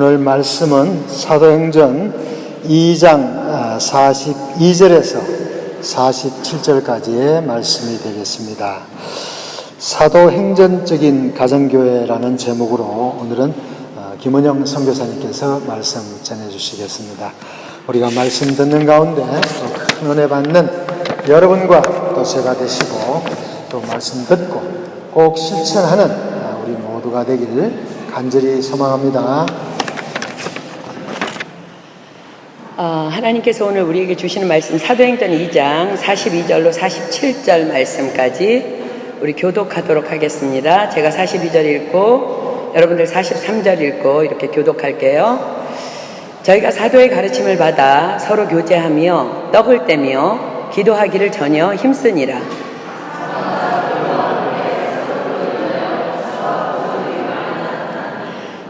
오늘 말씀은 사도행전 2장 42절에서 47절까지의 말씀이 되겠습니다. 사도행전적인 가정교회라는 제목으로 오늘은 김은영 선교사님께서 말씀 전해주시겠습니다. 우리가 말씀 듣는 가운데 큰 은혜 받는 여러분과 또 제가 되시고 또 말씀 듣고 꼭 실천하는 우리 모두가 되기를 간절히 소망합니다. 하나님께서 오늘 우리에게 주시는 말씀 사도행전 2장 42절로 47절 말씀까지 우리 교독하도록 하겠습니다. 제가 42절 읽고 여러분들 43절 읽고 이렇게 교독할게요. 저희가 사도의 가르침을 받아 서로 교제하며 떡을 떼며 기도하기를 전혀 힘쓰니라.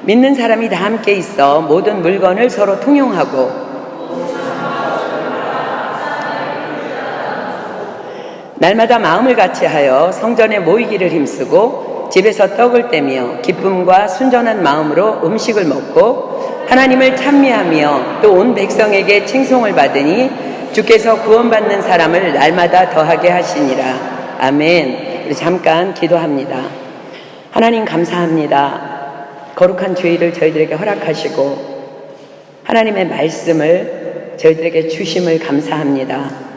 믿는 사람이 다 함께 있어 모든 물건을 서로 통용하고 날마다 마음을 같이하여 성전에 모이기를 힘쓰고 집에서 떡을 떼며 기쁨과 순전한 마음으로 음식을 먹고 하나님을 찬미하며 또 온 백성에게 칭송을 받으니 주께서 구원받는 사람을 날마다 더하게 하시니라. 아멘. 우리 잠깐 기도합니다. 하나님 감사합니다. 거룩한 주일을 저희들에게 허락하시고 하나님의 말씀을 저희들에게 주심을 감사합니다.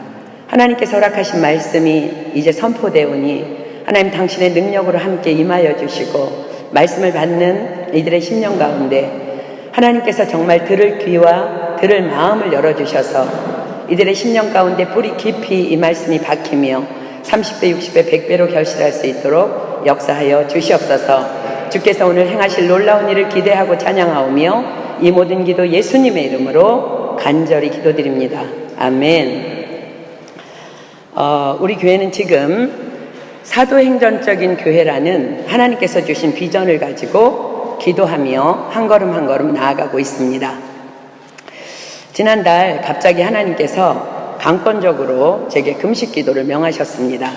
하나님께서 허락하신 말씀이 이제 선포되오니 하나님 당신의 능력으로 함께 임하여 주시고 말씀을 받는 이들의 심령 가운데 하나님께서 정말 들을 귀와 들을 마음을 열어주셔서 이들의 심령 가운데 뿌리 깊이 이 말씀이 박히며 30배, 60배, 100배로 결실할 수 있도록 역사하여 주시옵소서. 주께서 오늘 행하실 놀라운 일을 기대하고 찬양하오며 이 모든 기도 예수님의 이름으로 간절히 기도드립니다. 아멘. 우리 교회는 지금 사도행전적인 교회라는 하나님께서 주신 비전을 가지고 기도하며 한 걸음 한 걸음 나아가고 있습니다. 지난달 갑자기 하나님께서 강권적으로 제게 금식 기도를 명하셨습니다.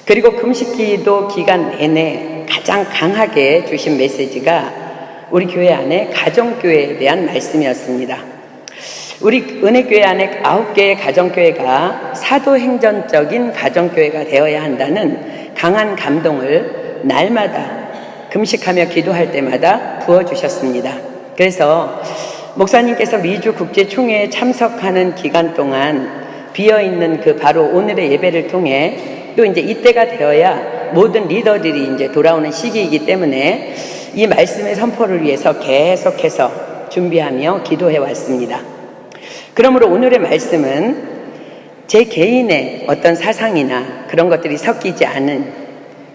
그리고 금식 기도 기간 내내 가장 강하게 주신 메시지가 우리 교회 안에 가정교회에 대한 말씀이었습니다. 우리 은혜교회 안에 9개의 가정교회가 사도행전적인 가정교회가 되어야 한다는 강한 감동을 날마다 금식하며 기도할 때마다 부어주셨습니다. 그래서 목사님께서 미주 국제총회에 참석하는 기간 동안 비어있는 그 바로 오늘의 예배를 통해 또 이제 이때가 되어야 모든 리더들이 이제 돌아오는 시기이기 때문에 이 말씀의 선포를 위해서 계속해서 준비하며 기도해 왔습니다. 그러므로 오늘의 말씀은 제 개인의 어떤 사상이나 그런 것들이 섞이지 않은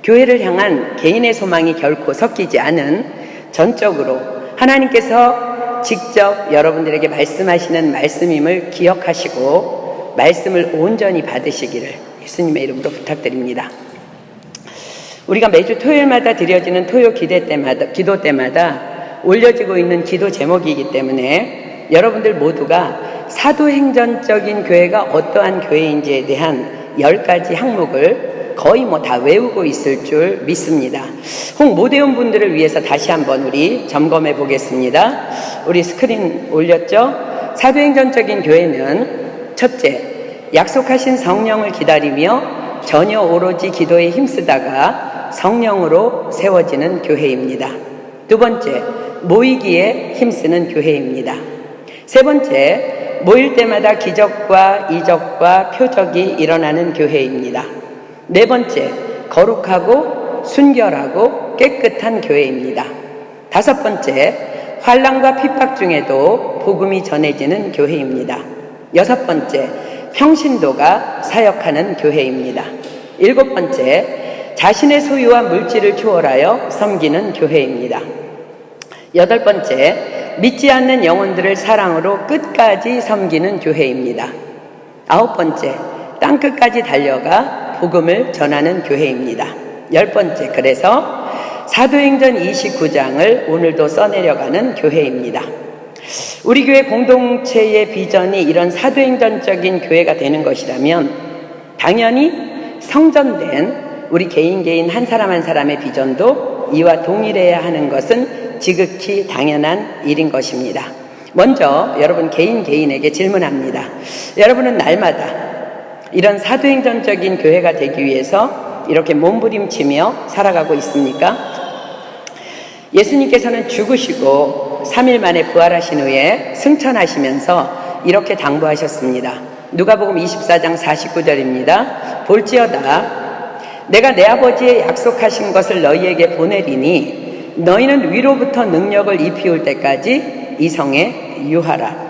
교회를 향한 개인의 소망이 결코 섞이지 않은 전적으로 하나님께서 직접 여러분들에게 말씀하시는 말씀임을 기억하시고 말씀을 온전히 받으시기를 예수님의 이름으로 부탁드립니다. 우리가 매주 토요일마다 드려지는 토요 기도 때마다 올려지고 있는 기도 제목이기 때문에 여러분들 모두가 사도행전적인 교회가 어떠한 교회인지에 대한 10가지 항목을 거의 다 외우고 있을 줄 믿습니다. 혹 못 외운 분들을 위해서 다시 한번 우리 점검해 보겠습니다. 우리 스크린 올렸죠? 사도행전적인 교회는 첫째, 약속하신 성령을 기다리며 전혀 오로지 기도에 힘쓰다가 성령으로 세워지는 교회입니다. 두 번째, 모이기에 힘쓰는 교회입니다. 세 번째, 모일 때마다 기적과 이적과 표적이 일어나는 교회입니다. 네 번째, 거룩하고 순결하고 깨끗한 교회입니다. 다섯 번째, 환난과 핍박 중에도 복음이 전해지는 교회입니다. 여섯 번째, 평신도가 사역하는 교회입니다. 일곱 번째, 자신의 소유와 물질을 초월하여 섬기는 교회입니다. 여덟 번째, 믿지 않는 영혼들을 사랑으로 끝까지 섬기는 교회입니다. 아홉 번째, 땅끝까지 달려가 복음을 전하는 교회입니다. 열 번째, 그래서 사도행전 29장을 오늘도 써내려가는 교회입니다. 우리 교회 공동체의 비전이 이런 사도행전적인 교회가 되는 것이라면 당연히 성전된 우리 개인 한 사람 한 사람의 비전도 이와 동일해야 하는 것은 지극히 당연한 일인 것입니다. 먼저 여러분 개인에게 질문합니다. 여러분은 날마다 이런 사도행전적인 교회가 되기 위해서 이렇게 몸부림치며 살아가고 있습니까? 예수님께서는 죽으시고 3일 만에 부활하신 후에 승천하시면서 이렇게 당부하셨습니다. 누가복음 24장 49절입니다. 볼지어다 내가 내 아버지의 약속하신 것을 너희에게 보내리니 너희는 위로부터 능력을 입히올 때까지 이 성에 유하라.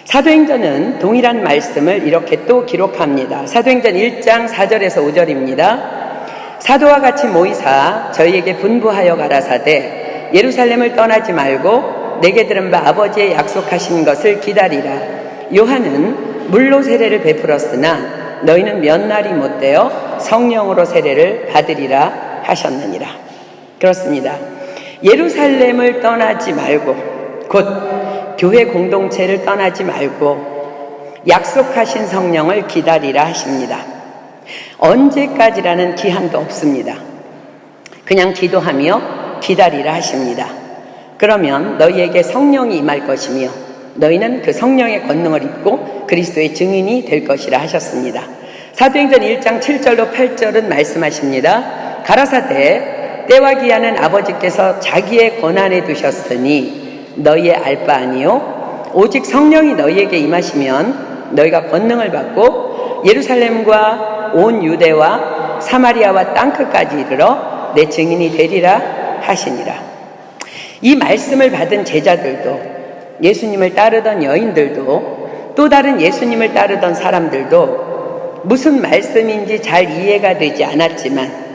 사도행전은 동일한 말씀을 이렇게 또 기록합니다. 사도행전 1장 4절에서 5절입니다. 사도와 같이 모이사 저희에게 분부하여 가라사대 예루살렘을 떠나지 말고 내게 들은 바 아버지의 약속하신 것을 기다리라. 요한은 물로 세례를 베풀었으나 너희는 몇 날이 못되어 성령으로 세례를 받으리라 하셨느니라. 그렇습니다. 예루살렘을 떠나지 말고 곧 교회 공동체를 떠나지 말고 약속하신 성령을 기다리라 하십니다. 언제까지라는 기한도 없습니다. 그냥 기도하며 기다리라 하십니다. 그러면 너희에게 성령이 임할 것이며 너희는 그 성령의 권능을 입고 그리스도의 증인이 될 것이라 하셨습니다. 사도행전 1장 7절로 8절은 말씀하십니다. 가라사대 때와 기한은 아버지께서 자기의 권한에 두셨으니 너희의 알 바 아니요 오직 성령이 너희에게 임하시면 너희가 권능을 받고 예루살렘과 온 유대와 사마리아와 땅끝까지 이르러 내 증인이 되리라 하시니라. 이 말씀을 받은 제자들도 예수님을 따르던 여인들도 또 다른 예수님을 따르던 사람들도 무슨 말씀인지 잘 이해가 되지 않았지만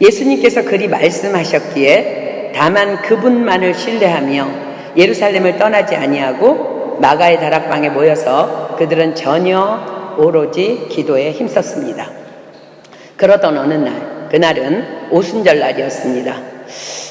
예수님께서 그리 말씀하셨기에 다만 그분만을 신뢰하며 예루살렘을 떠나지 아니하고 마가의 다락방에 모여서 그들은 전혀 오로지 기도에 힘썼습니다. 그러던 어느 날, 그날은 오순절 날이었습니다.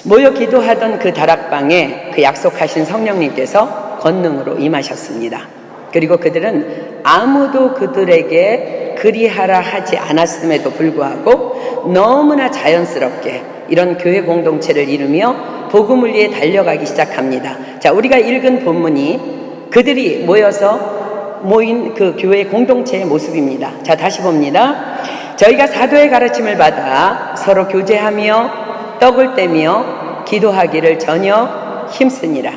모여 기도하던 그 다락방에 그 약속하신 성령님께서 권능으로 임하셨습니다. 그리고 그들은 아무도 그들에게 그리하라 하지 않았음에도 불구하고 너무나 자연스럽게 이런 교회 공동체를 이루며 복음을 위해 달려가기 시작합니다. 자, 우리가 읽은 본문이 그들이 모인 그 교회 공동체의 모습입니다. 자, 다시 봅니다. 저희가 사도의 가르침을 받아 서로 교제하며 떡을 떼며 기도하기를 전혀 힘쓰니라.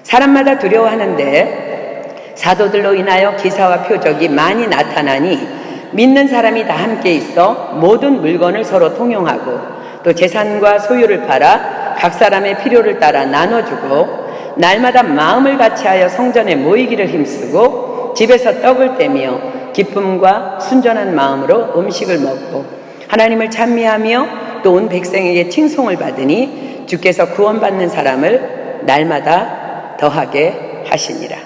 사람마다 두려워하는데 사도들로 인하여 기사와 표적이 많이 나타나니 믿는 사람이 다 함께 있어 모든 물건을 서로 통용하고 또 재산과 소유를 팔아 각 사람의 필요를 따라 나눠주고 날마다 마음을 같이하여 성전에 모이기를 힘쓰고 집에서 떡을 떼며 기쁨과 순전한 마음으로 음식을 먹고 하나님을 찬미하며 또 온 백성에게 칭송을 받으니 주께서 구원받는 사람을 날마다 더하게 하시니라.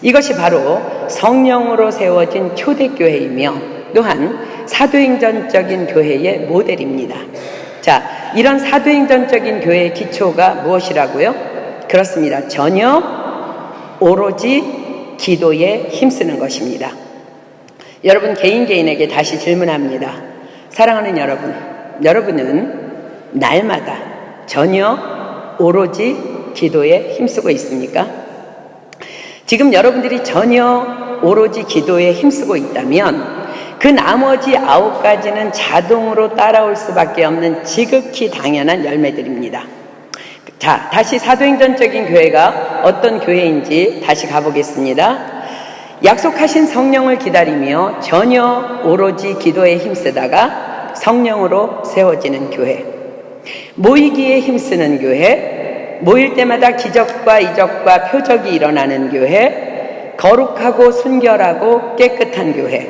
이것이 바로 성령으로 세워진 초대교회이며 또한 사도행전적인 교회의 모델입니다. 자, 이런 사도행전적인 교회의 기초가 무엇이라고요? 그렇습니다. 전혀 오로지 기도에 힘쓰는 것입니다. 여러분 개인에게 다시 질문합니다. 사랑하는 여러분은 날마다 전혀 오로지 기도에 힘쓰고 있습니까? 지금 여러분들이 전혀 오로지 기도에 힘쓰고 있다면 그 나머지 9가지는 자동으로 따라올 수밖에 없는 지극히 당연한 열매들입니다. 자, 다시 사도행전적인 교회가 어떤 교회인지 다시 가보겠습니다. 약속하신 성령을 기다리며 전혀 오로지 기도에 힘쓰다가 성령으로 세워지는 교회, 모이기에 힘쓰는 교회, 모일 때마다 기적과 이적과 표적이 일어나는 교회, 거룩하고 순결하고 깨끗한 교회,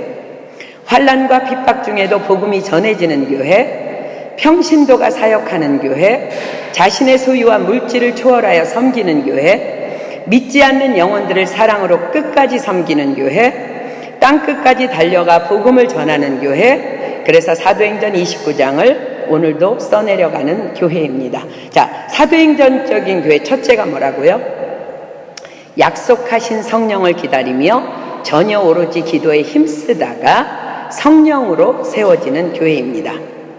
환난과 핍박 중에도 복음이 전해지는 교회, 평신도가 사역하는 교회, 자신의 소유와 물질을 초월하여 섬기는 교회, 믿지 않는 영혼들을 사랑으로 끝까지 섬기는 교회, 땅끝까지 달려가 복음을 전하는 교회, 그래서 사도행전 29장을 오늘도 써내려가는 교회입니다. 자, 사도행전적인 교회 첫째가 뭐라고요? 약속하신 성령을 기다리며 전혀 오로지 기도에 힘쓰다가 성령으로 세워지는 교회입니다.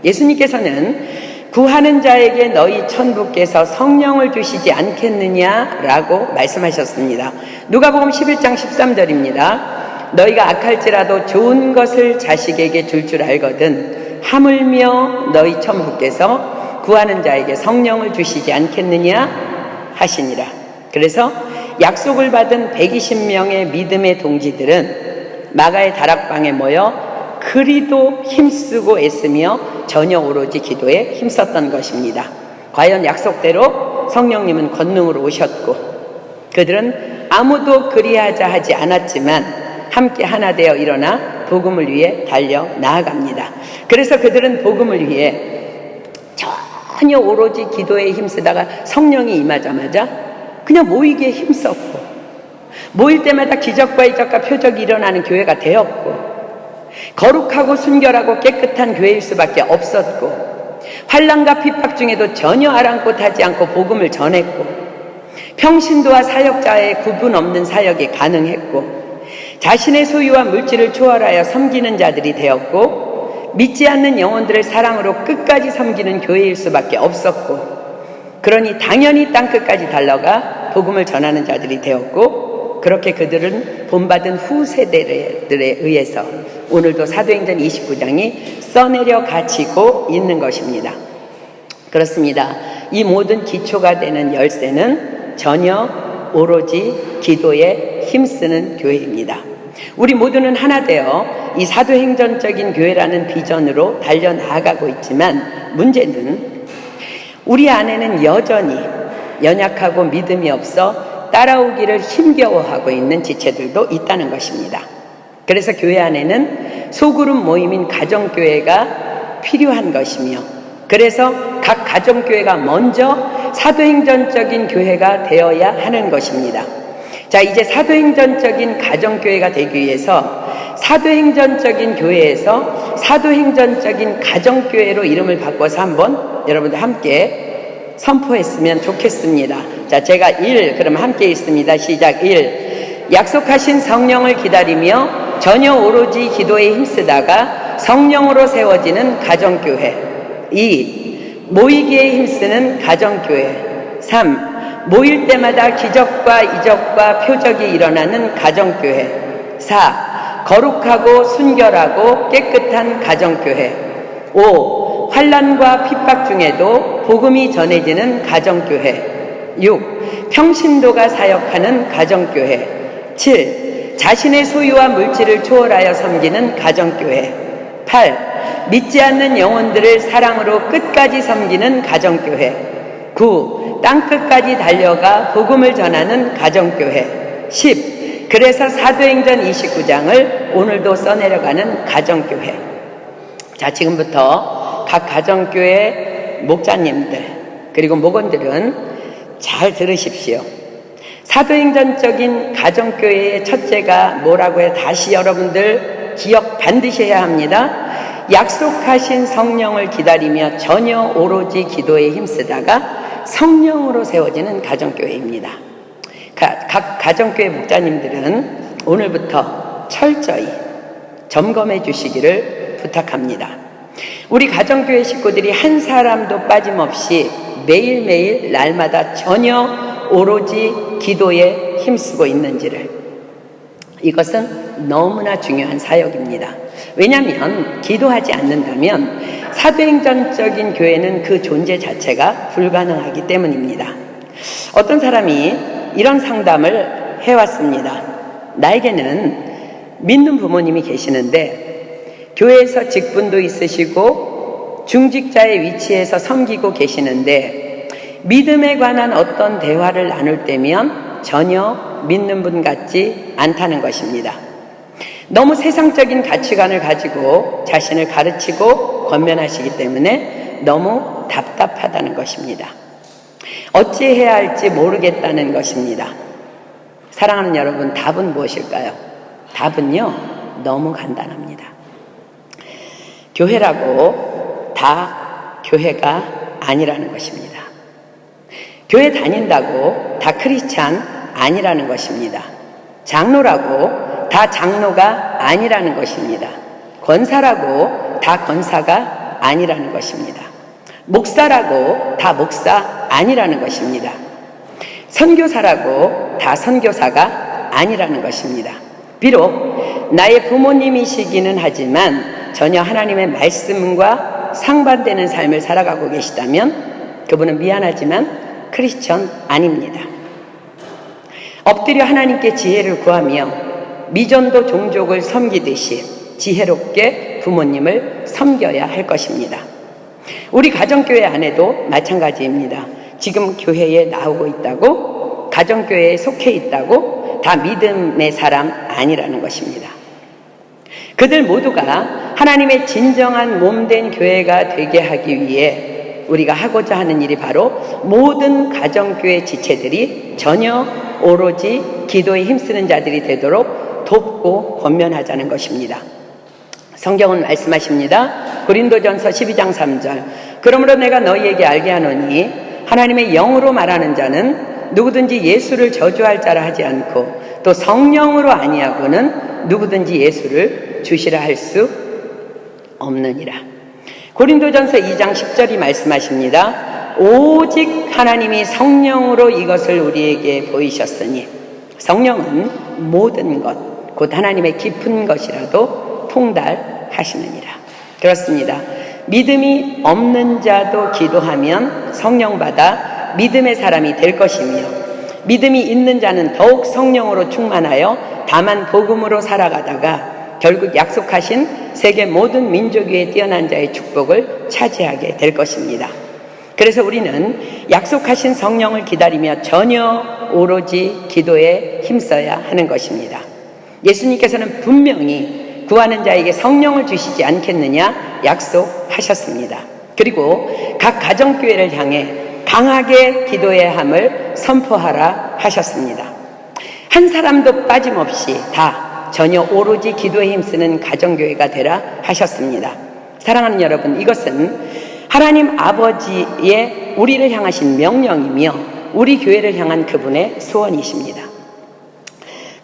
예수님께서는 구하는 자에게 너희 천부께서 성령을 주시지 않겠느냐라고 말씀하셨습니다. 누가복음 11장 13절입니다. 너희가 악할지라도 좋은 것을 자식에게 줄 줄 알거든 하물며 너희 천부께서 구하는 자에게 성령을 주시지 않겠느냐 하시니라. 그래서 약속을 받은 120명의 믿음의 동지들은 마가의 다락방에 모여 그리도 힘쓰고 애쓰며 전혀 오로지 기도에 힘썼던 것입니다. 과연 약속대로 성령님은 권능으로 오셨고 그들은 아무도 그리하자 하지 않았지만 함께 하나 되어 일어나 복음을 위해 달려 나아갑니다. 그래서 그들은 복음을 위해 전혀 오로지 기도에 힘쓰다가 성령이 임하자마자 그냥 모이기에 힘썼고 모일 때마다 기적과 이적과 표적이 일어나는 교회가 되었고 거룩하고 순결하고 깨끗한 교회일 수밖에 없었고 환난과 핍박 중에도 전혀 아랑곳하지 않고 복음을 전했고 평신도와 사역자의 구분 없는 사역이 가능했고 자신의 소유와 물질을 초월하여 섬기는 자들이 되었고 믿지 않는 영혼들을 사랑으로 끝까지 섬기는 교회일 수밖에 없었고 그러니 당연히 땅끝까지 달려가 복음을 전하는 자들이 되었고 그렇게 그들은 본받은 후세대들에 의해서 오늘도 사도행전 29장이 써내려 가지고 있는 것입니다. 그렇습니다. 이 모든 기초가 되는 열쇠는 전혀 오로지 기도에 힘쓰는 교회입니다. 우리 모두는 하나 되어 이 사도행전적인 교회라는 비전으로 달려나가고 있지만 문제는 우리 안에는 여전히 연약하고 믿음이 없어 따라오기를 힘겨워하고 있는 지체들도 있다는 것입니다. 그래서 교회 안에는 소그룹 모임인 가정교회가 필요한 것이며 그래서 각 가정교회가 먼저 사도행전적인 교회가 되어야 하는 것입니다. 자, 이제 사도행전적인 가정교회가 되기 위해서 사도행전적인 교회에서 사도행전적인 가정교회로 이름을 바꿔서 한번 여러분들 함께 선포했으면 좋겠습니다. 자, 제가 1, 그럼 함께 있습니다. 시작. 1. 약속하신 성령을 기다리며 전혀 오로지 기도에 힘쓰다가 성령으로 세워지는 가정교회. 2. 모이기에 힘쓰는 가정교회. 3. 모일 때마다 기적과 이적과 표적이 일어나는 가정교회. 4. 거룩하고 순결하고 깨끗한 가정교회. 5. 환난과 핍박 중에도 복음이 전해지는 가정교회. 6. 평신도가 사역하는 가정교회. 7. 자신의 소유와 물질을 초월하여 섬기는 가정교회. 8. 믿지 않는 영혼들을 사랑으로 끝까지 섬기는 가정교회. 9. 땅끝까지 달려가 복음을 전하는 가정교회. 10. 그래서 사도행전 29장을 오늘도 써내려가는 가정교회. 자, 지금부터 각 가정교회 목자님들 그리고 목원들은 잘 들으십시오. 사도행전적인 가정교회의 첫째가 뭐라고 해? 다시 여러분들 기억 반드시 해야 합니다. 약속하신 성령을 기다리며 전혀 오로지 기도에 힘쓰다가 성령으로 세워지는 가정교회입니다. 각 가정교회 목자님들은 오늘부터 철저히 점검해 주시기를 부탁합니다. 우리 가정교회 식구들이 한 사람도 빠짐없이 매일매일 날마다 전혀 오로지 기도에 힘쓰고 있는지를, 이것은 너무나 중요한 사역입니다. 왜냐하면 기도하지 않는다면 사도행전적인 교회는 그 존재 자체가 불가능하기 때문입니다. 어떤 사람이 이런 상담을 해왔습니다. 나에게는 믿는 부모님이 계시는데 교회에서 직분도 있으시고 중직자의 위치에서 섬기고 계시는데 믿음에 관한 어떤 대화를 나눌 때면 전혀 믿는 분 같지 않다는 것입니다. 너무 세상적인 가치관을 가지고 자신을 가르치고 권면하시기 때문에 너무 답답하다는 것입니다. 어찌해야 할지 모르겠다는 것입니다. 사랑하는 여러분, 답은 무엇일까요? 답은요, 너무 간단합니다. 교회라고 다 교회가 아니라는 것입니다. 교회 다닌다고 다 크리스찬 아니라는 것입니다. 장로라고 다 장로가 아니라는 것입니다. 권사라고 다 권사가 아니라는 것입니다. 목사라고 다 목사 아니라는 것입니다. 선교사라고 다 선교사가 아니라는 것입니다. 비록 나의 부모님이시기는 하지만 전혀 하나님의 말씀과 상반되는 삶을 살아가고 계시다면 그분은 미안하지만 크리스천 아닙니다. 엎드려 하나님께 지혜를 구하며 미전도 종족을 섬기듯이 지혜롭게 부모님을 섬겨야 할 것입니다. 우리 가정교회 안에도 마찬가지입니다. 지금 교회에 나오고 있다고, 가정교회에 속해 있다고 다 믿음의 사람 아니라는 것입니다. 그들 모두가 하나님의 진정한 몸된 교회가 되게 하기 위해 우리가 하고자 하는 일이 바로 모든 가정교회 지체들이 전혀 오로지 기도에 힘쓰는 자들이 되도록 돕고 권면하자는 것입니다. 성경은 말씀하십니다. 고린도전서 12장 3절. 그러므로 내가 너희에게 알게 하노니 하나님의 영으로 말하는 자는 누구든지 예수를 저주할 자라 하지 않고 또 성령으로 아니하고는 누구든지 예수를 주시라 할 수 없느니라. 고린도전서 2장 10절이 말씀하십니다. 오직 하나님이 성령으로 이것을 우리에게 보이셨으니 성령은 모든 것, 곧 하나님의 깊은 것이라도 통달하시느니라. 그렇습니다. 믿음이 없는 자도 기도하면 성령 받아 믿음의 사람이 될 것이며 믿음이 있는 자는 더욱 성령으로 충만하여 다만 복음으로 살아가다가 결국 약속하신 세계 모든 민족 위에 뛰어난 자의 축복을 차지하게 될 것입니다. 그래서 우리는 약속하신 성령을 기다리며 전혀 오로지 기도에 힘써야 하는 것입니다. 예수님께서는 분명히 구하는 자에게 성령을 주시지 않겠느냐 약속하셨습니다. 그리고 각 가정교회를 향해 강하게 기도해야 함을 선포하라 하셨습니다. 한 사람도 빠짐없이 다 전혀 오로지 기도에 힘쓰는 가정교회가 되라 하셨습니다. 사랑하는 여러분, 이것은 하나님 아버지의 우리를 향하신 명령이며 우리 교회를 향한 그분의 소원이십니다.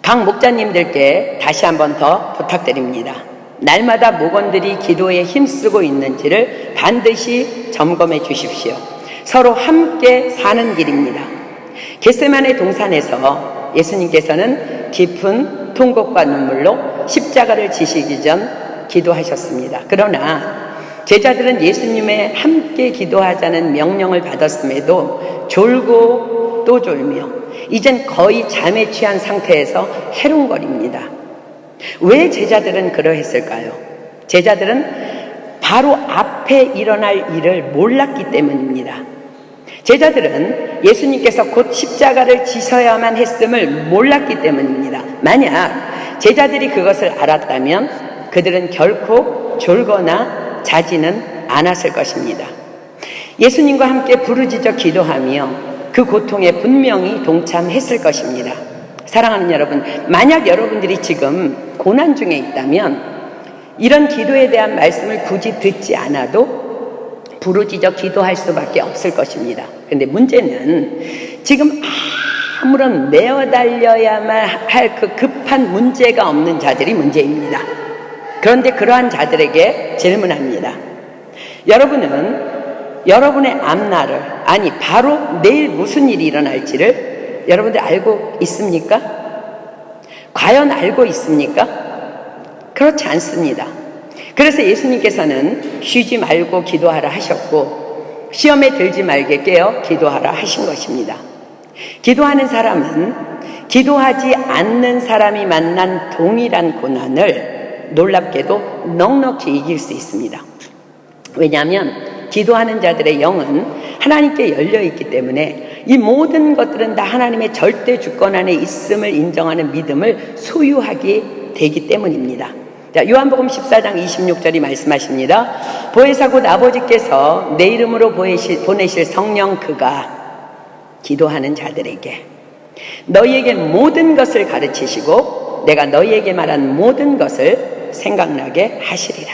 각 목자님들께 다시 한번 더 부탁드립니다. 날마다 목원들이 기도에 힘쓰고 있는지를 반드시 점검해 주십시오. 서로 함께 사는 길입니다. 겟세마네 동산에서 예수님께서는 깊은 통곡과 눈물로 십자가를 지시기 전 기도하셨습니다. 그러나 제자들은 예수님의 함께 기도하자는 명령을 받았음에도 졸고 또 졸며 이젠 거의 잠에 취한 상태에서 해롱거립니다. 왜 제자들은 그러했을까요? 제자들은 바로 앞에 일어날 일을 몰랐기 때문입니다. 제자들은 예수님께서 곧 십자가를 지셔야만 했음을 몰랐기 때문입니다. 만약 제자들이 그것을 알았다면 그들은 결코 졸거나 자지는 않았을 것입니다. 예수님과 함께 부르짖어 기도하며 그 고통에 분명히 동참했을 것입니다. 사랑하는 여러분, 만약 여러분들이 지금 고난 중에 있다면 이런 기도에 대한 말씀을 굳이 듣지 않아도 부르짖어 기도할 수밖에 없을 것입니다. 그런데 문제는 지금 아무런 내어달려야만 할 그 급한 문제가 없는 자들이 문제입니다. 그런데 그러한 자들에게 질문합니다. 여러분은 여러분의 앞날을, 아니 바로 내일 무슨 일이 일어날지를 여러분들 알고 있습니까? 과연 알고 있습니까? 그렇지 않습니다. 그래서 예수님께서는 쉬지 말고 기도하라 하셨고 시험에 들지 말게 깨어 기도하라 하신 것입니다. 기도하는 사람은 기도하지 않는 사람이 만난 동일한 고난을 놀랍게도 넉넉히 이길 수 있습니다. 왜냐하면 기도하는 자들의 영은 하나님께 열려있기 때문에 이 모든 것들은 다 하나님의 절대 주권 안에 있음을 인정하는 믿음을 소유하게 되기 때문입니다. 자, 요한복음 14장 26절이 말씀하십니다. 보혜사 곧 아버지께서 내 이름으로 보내실 성령 그가 기도하는 자들에게 너희에게 모든 것을 가르치시고 내가 너희에게 말한 모든 것을 생각나게 하시리라.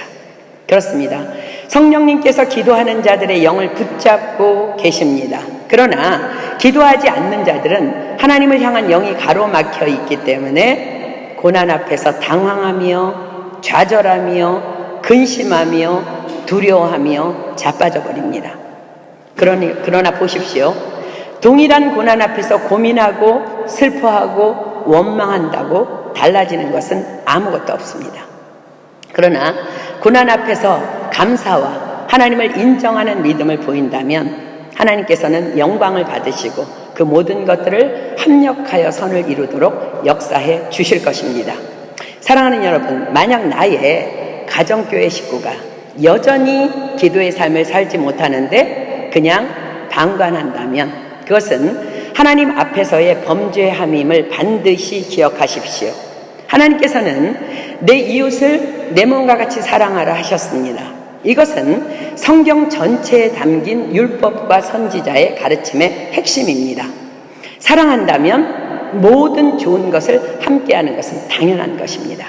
그렇습니다. 성령님께서 기도하는 자들의 영을 붙잡고 계십니다. 그러나 기도하지 않는 자들은 하나님을 향한 영이 가로막혀 있기 때문에 고난 앞에서 당황하며 좌절하며 근심하며 두려워하며 자빠져 버립니다. 그러나 보십시오. 동일한 고난 앞에서 고민하고 슬퍼하고 원망한다고 달라지는 것은 아무것도 없습니다. 그러나 고난 앞에서 감사와 하나님을 인정하는 믿음을 보인다면 하나님께서는 영광을 받으시고 그 모든 것들을 합력하여 선을 이루도록 역사해 주실 것입니다. 사랑하는 여러분, 만약 나의 가정교회 식구가 여전히 기도의 삶을 살지 못하는데 그냥 방관한다면 그것은 하나님 앞에서의 범죄함임을 반드시 기억하십시오. 하나님께서는 내 이웃을 내 몸과 같이 사랑하라 하셨습니다. 이것은 성경 전체에 담긴 율법과 선지자의 가르침의 핵심입니다. 사랑한다면 모든 좋은 것을 함께하는 것은 당연한 것입니다.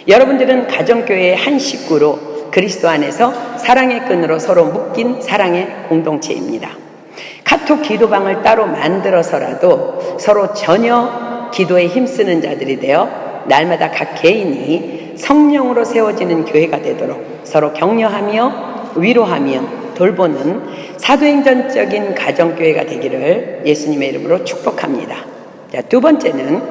여러분들은 가정교회의 한 식구로 그리스도 안에서 사랑의 끈으로 서로 묶인 사랑의 공동체입니다. 카톡 기도방을 따로 만들어서라도 서로 전혀 기도에 힘쓰는 자들이 되어 날마다 각 개인이 성령으로 세워지는 교회가 되도록 서로 격려하며 위로하며 돌보는 사도행전적인 가정교회가 되기를 예수님의 이름으로 축복합니다. 자, 두 번째는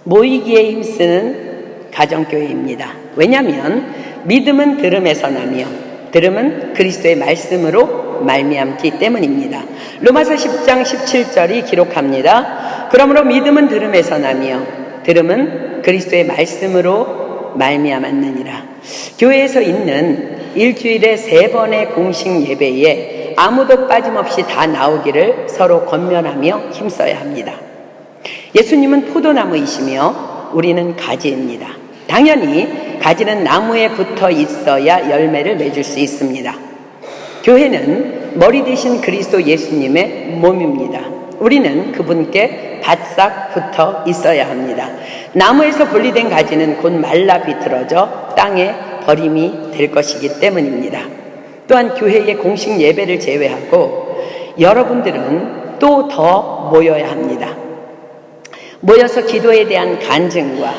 모이기에 힘쓰는 가정교회입니다. 왜냐하면 믿음은 들음에서 나며 들음은 그리스도의 말씀으로 말미암기 때문입니다. 로마서 10장 17절이 기록합니다. 그러므로 믿음은 들음에서 나며 들음은 그리스도의 말씀으로 말미암았느니라. 교회에서 있는 일주일에 3번의 공식 예배에 아무도 빠짐없이 다 나오기를 서로 권면하며 힘써야 합니다. 예수님은 포도나무이시며 우리는 가지입니다. 당연히 가지는 나무에 붙어 있어야 열매를 맺을 수 있습니다. 교회는 머리 되신 그리스도 예수님의 몸입니다. 우리는 그분께 바싹 붙어 있어야 합니다. 나무에서 분리된 가지는 곧 말라 비틀어져 땅에 버림이 될 것이기 때문입니다. 또한 교회의 공식 예배를 제외하고 여러분들은 또 더 모여야 합니다. 모여서 기도에 대한 간증과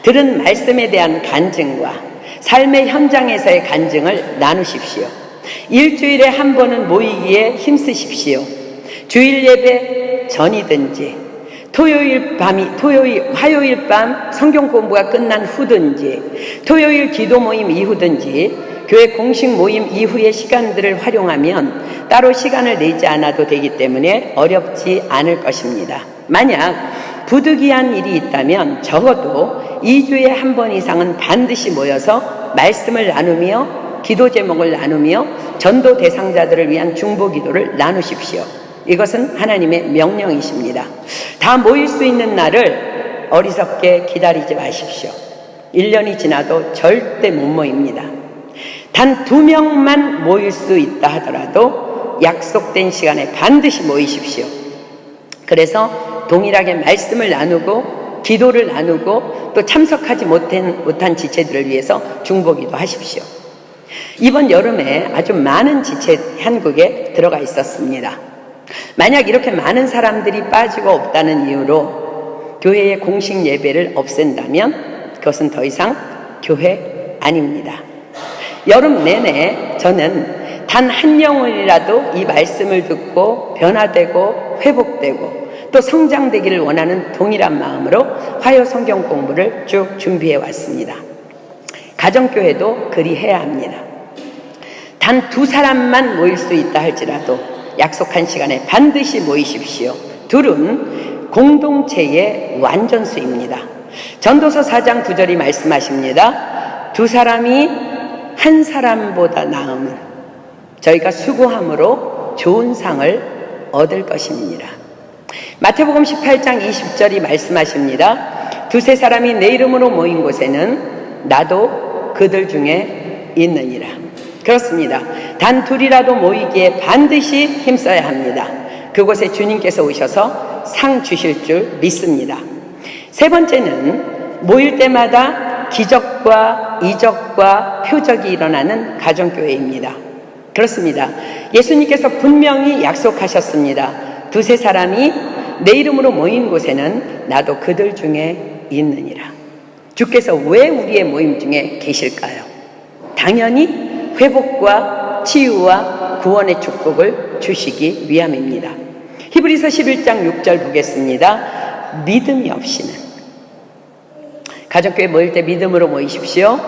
들은 말씀에 대한 간증과 삶의 현장에서의 간증을 나누십시오. 일주일에 한 번은 모이기에 힘쓰십시오. 주일 예배 전이든지 화요일 밤 성경 공부가 끝난 후든지 토요일 기도 모임 이후든지 교회 공식 모임 이후의 시간들을 활용하면 따로 시간을 내지 않아도 되기 때문에 어렵지 않을 것입니다. 만약 부득이한 일이 있다면 적어도 2주에 한 번 이상은 반드시 모여서 말씀을 나누며 기도 제목을 나누며 전도 대상자들을 위한 중보 기도를 나누십시오. 이것은 하나님의 명령이십니다. 다 모일 수 있는 날을 어리석게 기다리지 마십시오. 1년이 지나도 절대 못 모입니다. 단 2명만 모일 수 있다 하더라도 약속된 시간에 반드시 모이십시오. 그래서 동일하게 말씀을 나누고 기도를 나누고 또 참석하지 못한 지체들을 위해서 중보기도 하십시오. 이번 여름에 아주 많은 지체 한국에 들어가 있었습니다. 만약 이렇게 많은 사람들이 빠지고 없다는 이유로 교회의 공식 예배를 없앤다면 그것은 더 이상 교회 아닙니다. 여름 내내 저는 단 한 영혼이라도 이 말씀을 듣고 변화되고 회복되고 또 성장되기를 원하는 동일한 마음으로 화요 성경 공부를 쭉 준비해 왔습니다. 가정교회도 그리해야 합니다. 단 2사람만 모일 수 있다 할지라도 약속한 시간에 반드시 모이십시오. 둘은 공동체의 완전수입니다. 전도서 4장 9절이 말씀하십니다. 2사람이 한 사람보다 나음은 저희가 수고함으로 좋은 상을 얻을 것입니다. 마태복음 18장 20절이 말씀하십니다. 2-3사람이 내 이름으로 모인 곳에는 나도 그들 중에 있느니라. 그렇습니다. 단 2이라도 모이기에 반드시 힘써야 합니다. 그곳에 주님께서 오셔서 상 주실 줄 믿습니다. 3번째는 모일 때마다 기적과 이적과 표적이 일어나는 가정교회입니다. 그렇습니다. 예수님께서 분명히 약속하셨습니다. 2-3사람이 내 이름으로 모인 곳에는 나도 그들 중에 있느니라. 주께서 왜 우리의 모임 중에 계실까요? 당연히 회복과 치유와 구원의 축복을 주시기 위함입니다. 히브리서 11장 6절 보겠습니다. 믿음이 없이는, 가족교회 모일 때 믿음으로 모이십시오.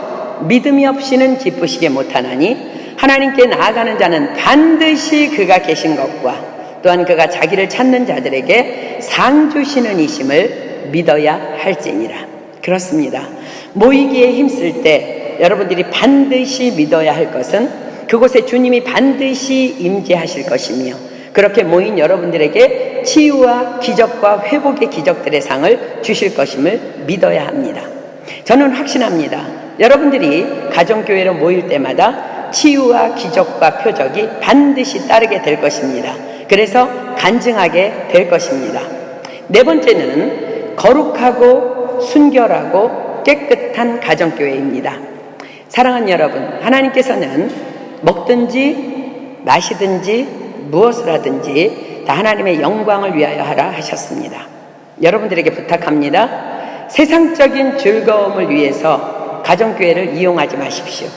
믿음이 없이는 기쁘시게 못하나니 하나님께 나아가는 자는 반드시 그가 계신 것과 또한 그가 자기를 찾는 자들에게 상 주시는 이심을 믿어야 할지니라. 그렇습니다. 모이기에 힘쓸 때 여러분들이 반드시 믿어야 할 것은 그곳에 주님이 반드시 임재하실 것이며, 그렇게 모인 여러분들에게 치유와 기적과 회복의 기적들의 상을 주실 것임을 믿어야 합니다. 저는 확신합니다. 여러분들이 가정교회로 모일 때마다 치유와 기적과 표적이 반드시 따르게 될 것입니다. 그래서 간증하게 될 것입니다. 네 번째는 거룩하고 순결하고 깨끗한 가정교회입니다. 사랑하는 여러분, 하나님께서는 먹든지 마시든지 무엇을 하든지 다 하나님의 영광을 위하여 하라 하셨습니다. 여러분들에게 부탁합니다. 세상적인 즐거움을 위해서 가정교회를 이용하지 마십시오.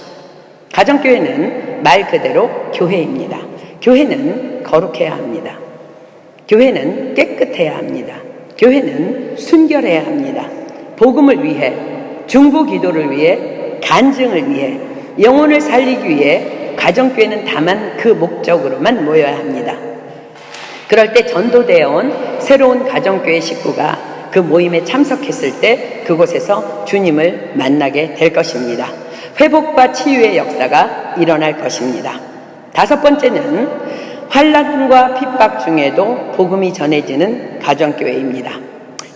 가정교회는 말 그대로 교회입니다. 교회는 거룩해야 합니다. 교회는 깨끗해야 합니다. 교회는 순결해야 합니다. 복음을 위해, 중보기도를 위해, 간증을 위해, 영혼을 살리기 위해 가정교회는 다만 그 목적으로만 모여야 합니다. 그럴 때 전도되어 온 새로운 가정교회 식구가 그 모임에 참석했을 때 그곳에서 주님을 만나게 될 것입니다. 회복과 치유의 역사가 일어날 것입니다. 다섯 번째는 환난과 핍박 중에도 복음이 전해지는 가정교회입니다.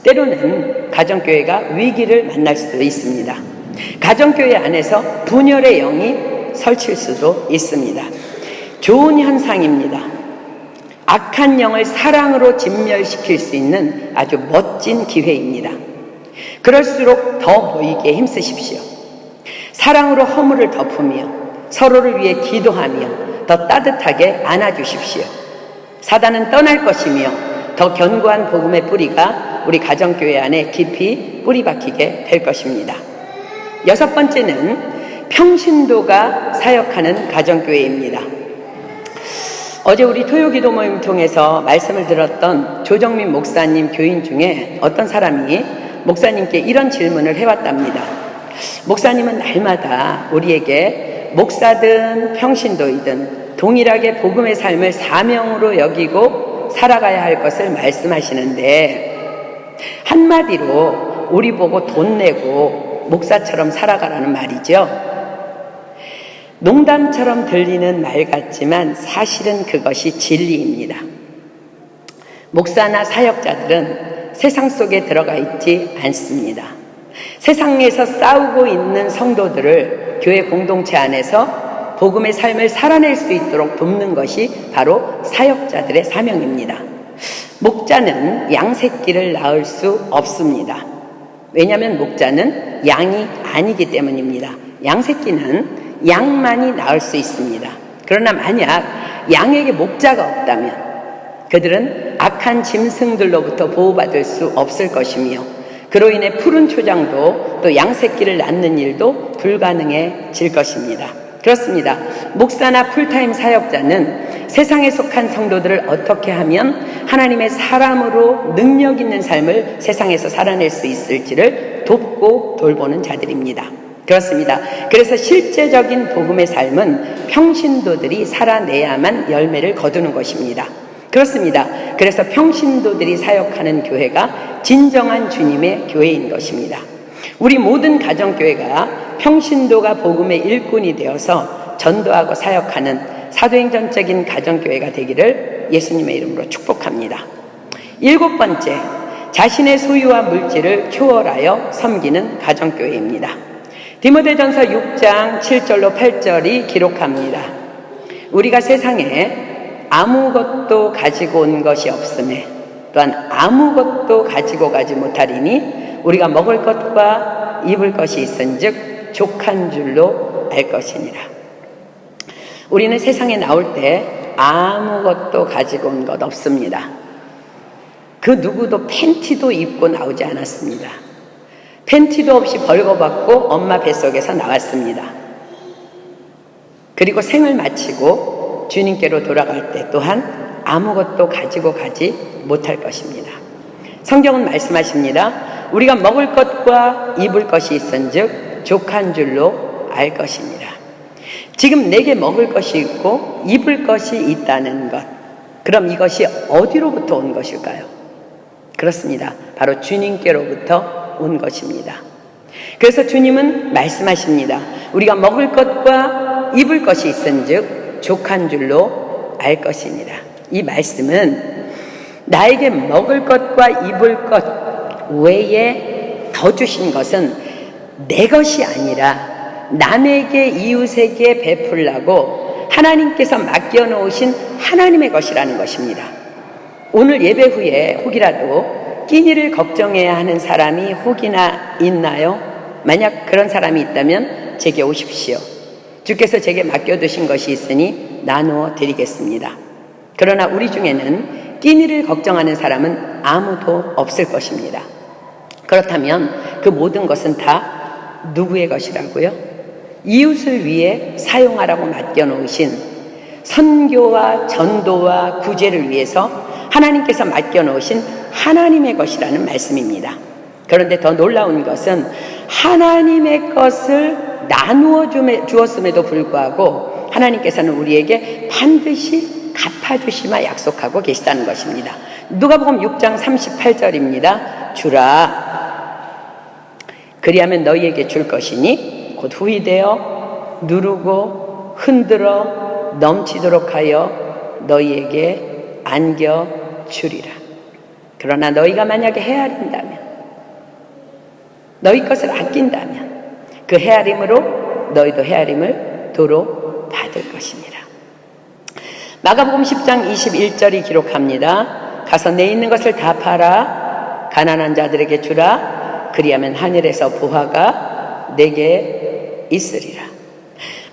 때로는 가정교회가 위기를 만날 수도 있습니다. 가정교회 안에서 분열의 영이 설칠 수도 있습니다. 좋은 현상입니다. 악한 영을 사랑으로 진멸시킬 수 있는 아주 멋진 기회입니다. 그럴수록 더 모이기에 힘쓰십시오. 사랑으로 허물을 덮으며 서로를 위해 기도하며 더 따뜻하게 안아주십시오. 사단은 떠날 것이며 더 견고한 복음의 뿌리가 우리 가정교회 안에 깊이 뿌리 박히게 될 것입니다. 여섯 번째는 평신도가 사역하는 가정교회입니다. 어제 우리 토요기도 모임 통해서 말씀을 들었던 조정민 목사님 교인 중에 어떤 사람이 목사님께 이런 질문을 해왔답니다. 목사님은 날마다 우리에게 목사든 평신도이든 동일하게 복음의 삶을 사명으로 여기고 살아가야 할 것을 말씀하시는데, 한마디로 우리 보고 돈 내고 목사처럼 살아가라는 말이죠. 농담처럼 들리는 말 같지만 사실은 그것이 진리입니다. 목사나 사역자들은 세상 속에 들어가 있지 않습니다. 세상에서 싸우고 있는 성도들을 교회 공동체 안에서 복음의 삶을 살아낼 수 있도록 돕는 것이 바로 사역자들의 사명입니다. 목자는 양 새끼를 낳을 수 없습니다. 왜냐하면 목자는 양이 아니기 때문입니다. 양 새끼는 양만이 낳을 수 있습니다. 그러나 만약 양에게 목자가 없다면 그들은 악한 짐승들로부터 보호받을 수 없을 것이며, 그로 인해 푸른 초장도 또 양새끼를 낳는 일도 불가능해질 것입니다. 그렇습니다. 목사나 풀타임 사역자는 세상에 속한 성도들을 어떻게 하면 하나님의 사람으로 능력 있는 삶을 세상에서 살아낼 수 있을지를 돕고 돌보는 자들입니다. 그렇습니다. 그래서 실제적인 복음의 삶은 평신도들이 살아내야만 열매를 거두는 것입니다. 그렇습니다. 그래서 평신도들이 사역하는 교회가 진정한 주님의 교회인 것입니다. 우리 모든 가정교회가 평신도가 복음의 일꾼이 되어서 전도하고 사역하는 사도행전적인 가정교회가 되기를 예수님의 이름으로 축복합니다. 일곱 번째, 자신의 소유와 물질을 초월하여 섬기는 가정교회입니다. 디모데전서 6장 7절로 8절이 기록합니다. 우리가 세상에 아무것도 가지고 온 것이 없음에 또한 아무것도 가지고 가지 못하리니 우리가 먹을 것과 입을 것이 있은즉 족한 줄로 알 것이니라. 우리는 세상에 나올 때 아무것도 가지고 온 것 없습니다. 그 누구도 팬티도 입고 나오지 않았습니다. 팬티도 없이 벌거벗고 엄마 뱃속에서 나왔습니다. 그리고 생을 마치고 주님께로 돌아갈 때 또한 아무것도 가지고 가지 못할 것입니다. 성경은 말씀하십니다. 우리가 먹을 것과 입을 것이 있은즉 족한 줄로 알 것입니다. 지금 내게 먹을 것이 있고 입을 것이 있다는 것, 그럼 이것이 어디로부터 온 것일까요? 그렇습니다. 바로 주님께로부터 온 것입니다. 그래서 주님은 말씀하십니다. 우리가 먹을 것과 입을 것이 있은즉 족한 줄로 알 것입니다. 이 말씀은 나에게 먹을 것과 입을 것 외에 더 주신 것은 내 것이 아니라 남에게 이웃에게 베풀라고 하나님께서 맡겨놓으신 하나님의 것이라는 것입니다. 오늘 예배 후에 혹이라도 끼니를 걱정해야 하는 사람이 혹이나 있나요? 만약 그런 사람이 있다면 제게 오십시오. 주께서 제게 맡겨두신 것이 있으니 나누어 드리겠습니다. 그러나 우리 중에는 끼니를 걱정하는 사람은 아무도 없을 것입니다. 그렇다면 그 모든 것은 다 누구의 것이라고요? 이웃을 위해 사용하라고 맡겨놓으신 선교와 전도와 구제를 위해서 하나님께서 맡겨놓으신 하나님의 것이라는 말씀입니다. 그런데 더 놀라운 것은 하나님의 것을 나누어 주었음에도 불구하고 하나님께서는 우리에게 반드시 갚아주시마 약속하고 계시다는 것입니다. 누가복음 6장 38절입니다. 주라 그리하면 너희에게 줄 것이니 곧 후히되어 누르고 흔들어 넘치도록 하여 너희에게 안겨주리라. 그러나 너희가 만약에 헤아린다면, 너희 것을 아낀다면 그 헤아림으로 너희도 헤아림을 도로 받을 것이니라. 마가복음 10장 21절이 기록합니다. 가서 내 있는 것을 다 팔아 가난한 자들에게 주라. 그리하면 하늘에서 부화가 내게 있으리라.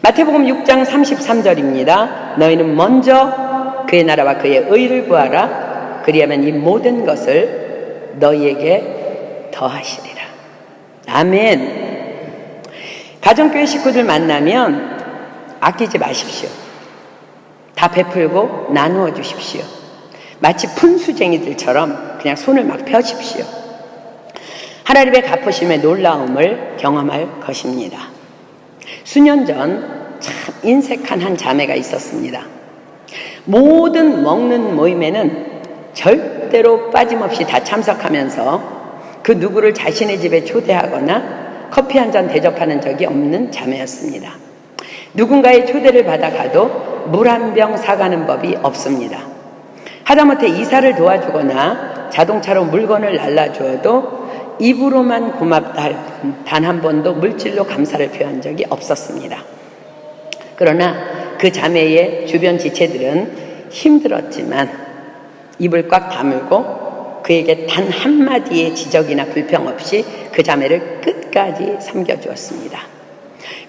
마태복음 6장 33절입니다. 너희는 먼저 그의 나라와 그의 의를 구하라. 그리하면 이 모든 것을 너희에게 더하시리라. 아멘. 가정교회 식구들 만나면 아끼지 마십시오. 다 베풀고 나누어 주십시오. 마치 푼수쟁이들처럼 그냥 손을 막 펴십시오. 하나님의 갚으심의 놀라움을 경험할 것입니다. 수년 전 참 인색한 한 자매가 있었습니다. 모든 먹는 모임에는 절대로 빠짐없이 다 참석하면서 그 누구를 자신의 집에 초대하거나 커피 한 잔 대접하는 적이 없는 자매였습니다. 누군가의 초대를 받아 가도 물 한 병 사가는 법이 없습니다. 하다못해 이사를 도와주거나 자동차로 물건을 날라주어도 입으로만 고맙다 할 뿐 단 한 번도 물질로 감사를 표한 적이 없었습니다. 그러나 그 자매의 주변 지체들은 힘들었지만 입을 꽉 다물고 그에게 단 한마디의 지적이나 불평 없이 그 자매를 끝까지 섬겨주었습니다.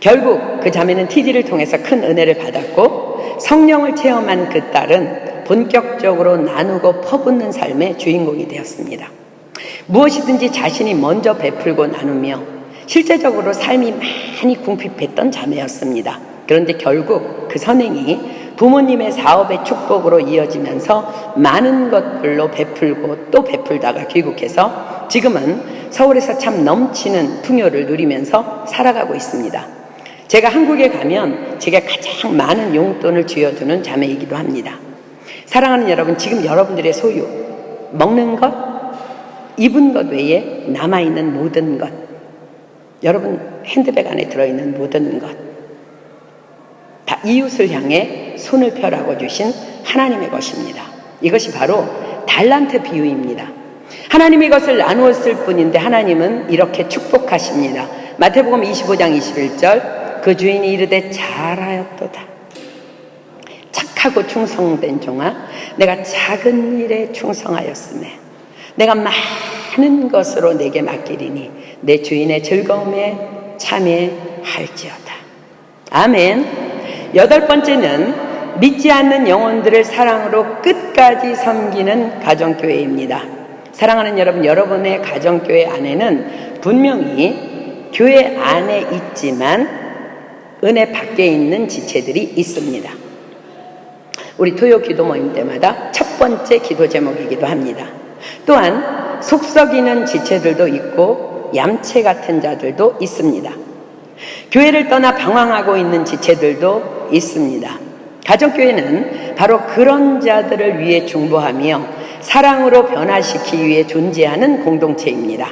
결국 그 자매는 TD를 통해서 큰 은혜를 받았고 성령을 체험한 그 딸은 본격적으로 나누고 퍼붓는 삶의 주인공이 되었습니다. 무엇이든지 자신이 먼저 베풀고 나누며 실제적으로 삶이 많이 궁핍했던 자매였습니다. 그런데 결국 그 선행이 부모님의 사업의 축복으로 이어지면서 많은 것들로 베풀고 또 베풀다가 귀국해서 지금은 서울에서 참 넘치는 풍요를 누리면서 살아가고 있습니다. 제가 한국에 가면 제가 가장 많은 용돈을 쥐어주는 자매이기도 합니다. 사랑하는 여러분, 지금 여러분들의 소유, 먹는 것, 입은 것 외에 남아있는 모든 것, 여러분 핸드백 안에 들어있는 모든 것, 다 이웃을 향해 손을 펴라고 주신 하나님의 것입니다. 이것이 바로 달란트 비유입니다. 하나님의 것을 나누었을 뿐인데 하나님은 이렇게 축복하십니다. 마태복음 25장 21절 그 주인이 이르되 잘하였도다. 착하고 충성된 종아, 내가 작은 일에 충성하였으네. 내가 많은 것으로 내게 맡기리니 내 주인의 즐거움에 참여할지어다. 아멘. 8번째는 믿지 않는 영혼들을 사랑으로 끝까지 섬기는 가정교회입니다. 사랑하는 여러분, 여러분의 가정교회 안에는 분명히 교회 안에 있지만 은혜 밖에 있는 지체들이 있습니다. 우리 토요 기도 모임 때마다 첫 번째 기도 제목이기도 합니다. 또한 속썩이는 지체들도 있고 얌체 같은 자들도 있습니다. 교회를 떠나 방황하고 있는 지체들도 있습니다. 가정교회는 바로 그런 자들을 위해 중보하며 사랑으로 변화시키기 위해 존재하는 공동체입니다.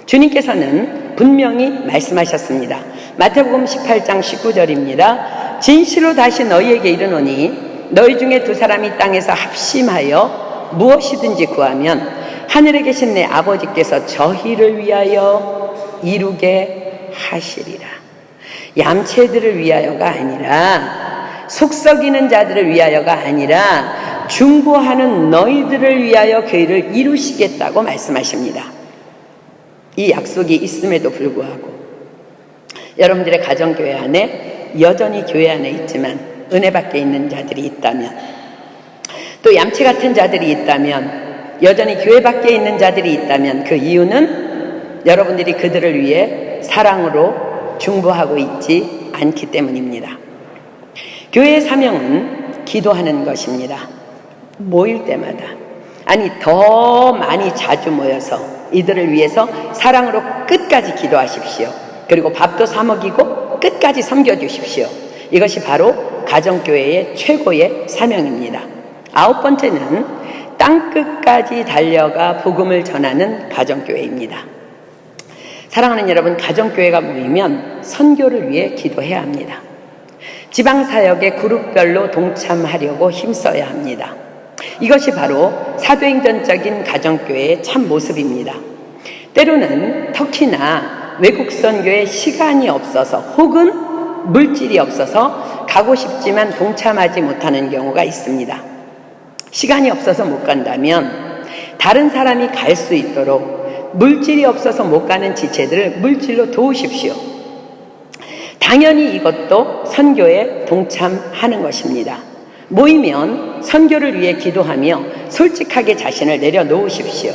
주님께서는 분명히 말씀하셨습니다. 마태복음 18장 19절입니다. 진실로 다시 너희에게 이르노니 너희 중에 두 사람이 땅에서 합심하여 무엇이든지 구하면 하늘에 계신 내 아버지께서 저희를 위하여 이루게 하시리라. 얌체들을 위하여가 아니라, 속썩이는 자들을 위하여가 아니라 중보하는 너희들을 위하여 그 일을 이루시겠다고 말씀하십니다. 이 약속이 있음에도 불구하고 여러분들의 가정교회 안에 여전히 교회 안에 있지만 은혜 밖에 있는 자들이 있다면, 또 얌체 같은 자들이 있다면, 여전히 교회 밖에 있는 자들이 있다면 그 이유는 여러분들이 그들을 위해 사랑으로 중보하고 있지 않기 때문입니다. 교회의 사명은 기도하는 것입니다. 모일 때마다, 아니 더 많이 자주 모여서 이들을 위해서 사랑으로 끝까지 기도하십시오. 그리고 밥도 사 먹이고 끝까지 섬겨주십시오. 이것이 바로 가정교회의 최고의 사명입니다. 9번째는 땅끝까지 달려가 복음을 전하는 가정교회입니다. 사랑하는 여러분, 가정교회가 모이면 선교를 위해 기도해야 합니다. 지방사역에 그룹별로 동참하려고 힘써야 합니다. 이것이 바로 사도행전적인 가정교회의 참 모습입니다. 때로는 터키나 외국 선교에 시간이 없어서 혹은 물질이 없어서 가고 싶지만 동참하지 못하는 경우가 있습니다. 시간이 없어서 못 간다면 다른 사람이 갈 수 있도록 물질이 없어서 못 가는 지체들을 물질로 도우십시오. 당연히 이것도 선교에 동참하는 것입니다. 모이면 선교를 위해 기도하며 솔직하게 자신을 내려놓으십시오.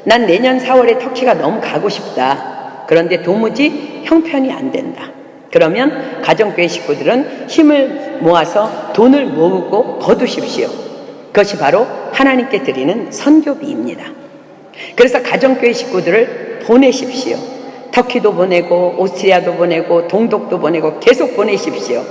난 내년 4월에 터키가 너무 가고 싶다. 그런데 도무지 형편이 안 된다. 그러면 가정교회 식구들은 힘을 모아서 돈을 모으고 거두십시오. 그것이 바로 하나님께 드리는 선교비입니다. 그래서 가정교회 식구들을 보내십시오. 터키도 보내고 오스트리아도 보내고 동독도 보내고 계속 보내십시오.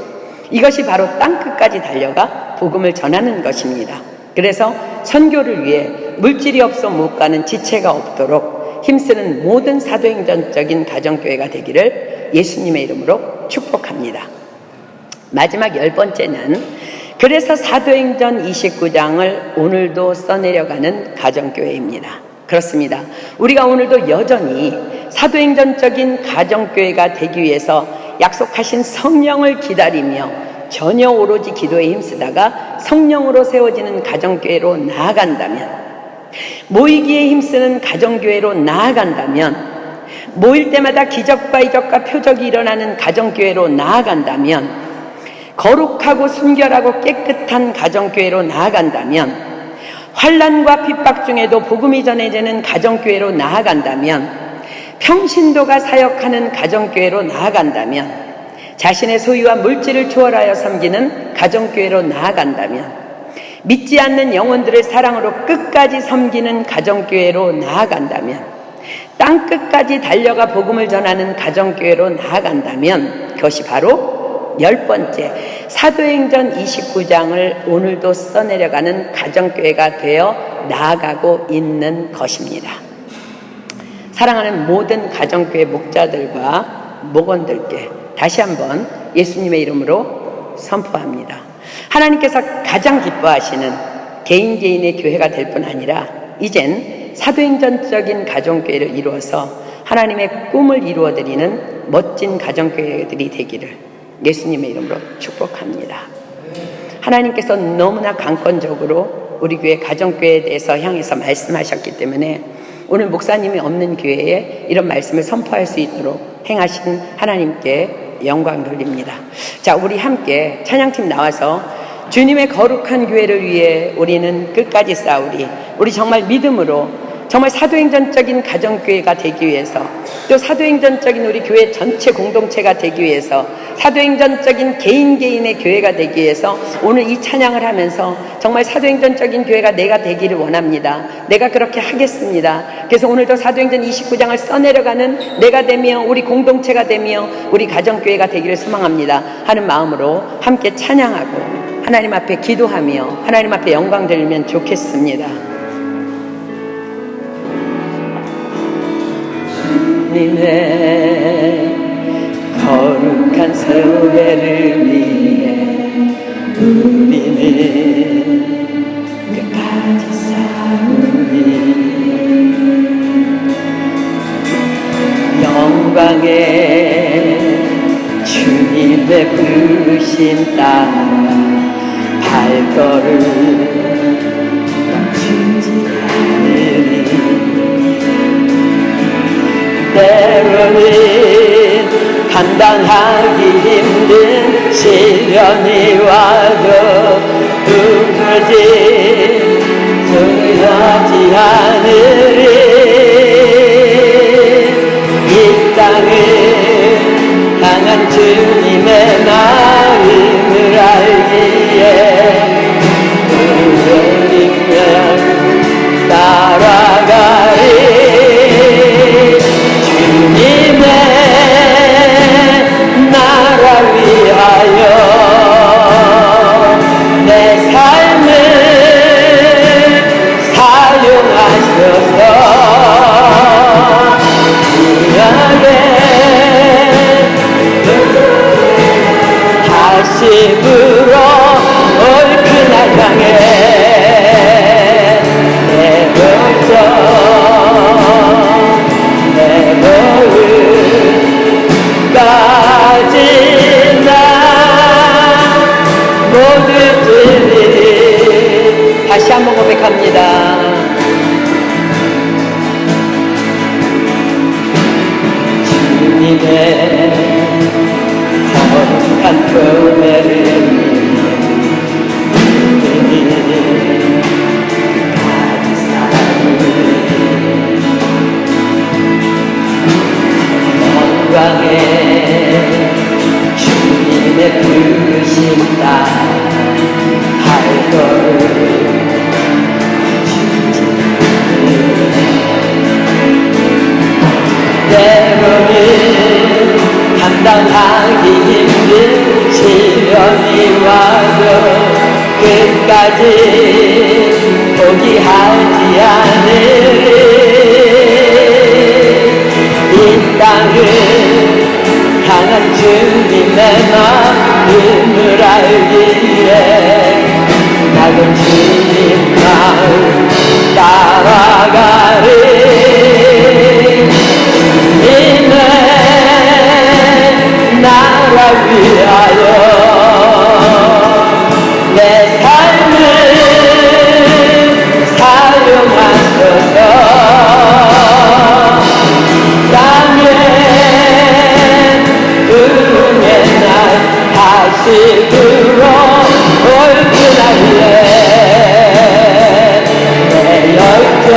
이것이 바로 땅끝까지 달려가 복음을 전하는 것입니다. 그래서 선교를 위해 물질이 없어 못 가는 지체가 없도록 힘쓰는 모든 사도행전적인 가정교회가 되기를 예수님의 이름으로 축복합니다. 마지막 10번째는 그래서 사도행전 29장을 오늘도 써내려가는 가정교회입니다. 그렇습니다. 우리가 오늘도 여전히 사도행전적인 가정교회가 되기 위해서 약속하신 성령을 기다리며 전혀 오로지 기도에 힘쓰다가 성령으로 세워지는 가정교회로 나아간다면, 모이기에 힘쓰는 가정교회로 나아간다면, 모일 때마다 기적과 이적과 표적이 일어나는 가정교회로 나아간다면, 거룩하고 순결하고 깨끗한 가정교회로 나아간다면, 환난과 핍박 중에도 복음이 전해지는 가정교회로 나아간다면, 평신도가 사역하는 가정교회로 나아간다면, 자신의 소유와 물질을 초월하여 섬기는 가정교회로 나아간다면, 믿지 않는 영혼들을 사랑으로 끝까지 섬기는 가정교회로 나아간다면, 땅끝까지 달려가 복음을 전하는 가정교회로 나아간다면 그것이 바로 10번째 사도행전 29장을 오늘도 써내려가는 가정교회가 되어 나아가고 있는 것입니다. 사랑하는 모든 가정교회 목자들과 목원들께 다시 한번 예수님의 이름으로 선포합니다. 하나님께서 가장 기뻐하시는 개인 개인의 교회가 될 뿐 아니라 이젠 사도행전적인 가정교회를 이루어서 하나님의 꿈을 이루어드리는 멋진 가정교회들이 되기를 예수님의 이름으로 축복합니다. 하나님께서 너무나 강권적으로 우리 교회 가정교회에 대해서 향해서 말씀하셨기 때문에 오늘 목사님이 없는 교회에 이런 말씀을 선포할 수 있도록 행하신 하나님께 영광 돌립니다. 자, 우리 함께 찬양팀 나와서 주님의 거룩한 교회를 위해 우리는 끝까지 싸우리. 우리 정말 믿음으로 정말 사도행전적인 가정교회가 되기 위해서, 또 사도행전적인 우리 교회 전체 공동체가 되기 위해서, 사도행전적인 개인의 교회가 되기 위해서 오늘 이 찬양을 하면서 정말 사도행전적인 교회가 내가 되기를 원합니다. 내가 그렇게 하겠습니다. 그래서 오늘도 사도행전 29장을 써내려가는 내가 되며 우리 공동체가 되며 우리 가정교회가 되기를 소망합니다 하는 마음으로 함께 찬양하고 하나님 앞에 기도하며 하나님 앞에 영광 돌리면 좋겠습니다. 주님의 거룩한 세례를 위해 우리는 끝까지 싸우니 영광의 주님의 부르심 따라 발걸음 멈추지 않으니 때로는 감당하기 힘든 시련이 와도 두려지 두려지 않으리. 이 땅을 향한 주님의 마음을 알기에 우리면 따라가리. 주님의 나라 위하여 내 삶을 사용하셔서 다시 불어 올 그날 향해 내 까지 나 모두 드리리. 다시 한번 고백합니다. 주님의 거룩한 교회를 끝까지 싸우리. 영광의 주님의 부르심 따라 발걸음 때로는 감당하기 힘든 시련이 와도 끝까지 포기하지 않으리. 이 땅을 향한 주님의 마음을 알기에 나는 주님 마음 따라가리. 주님의 나라 위하여 내 삶을 사용하셔서 다시 들어올 그날에 내 열정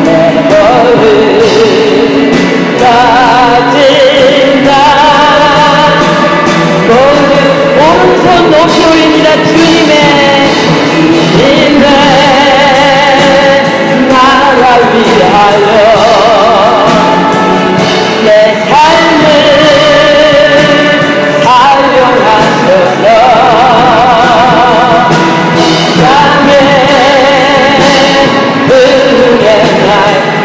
내 걸음까지 나 모두 오른손 높이 올립니다. 주님의 나라 위하여 내 삶을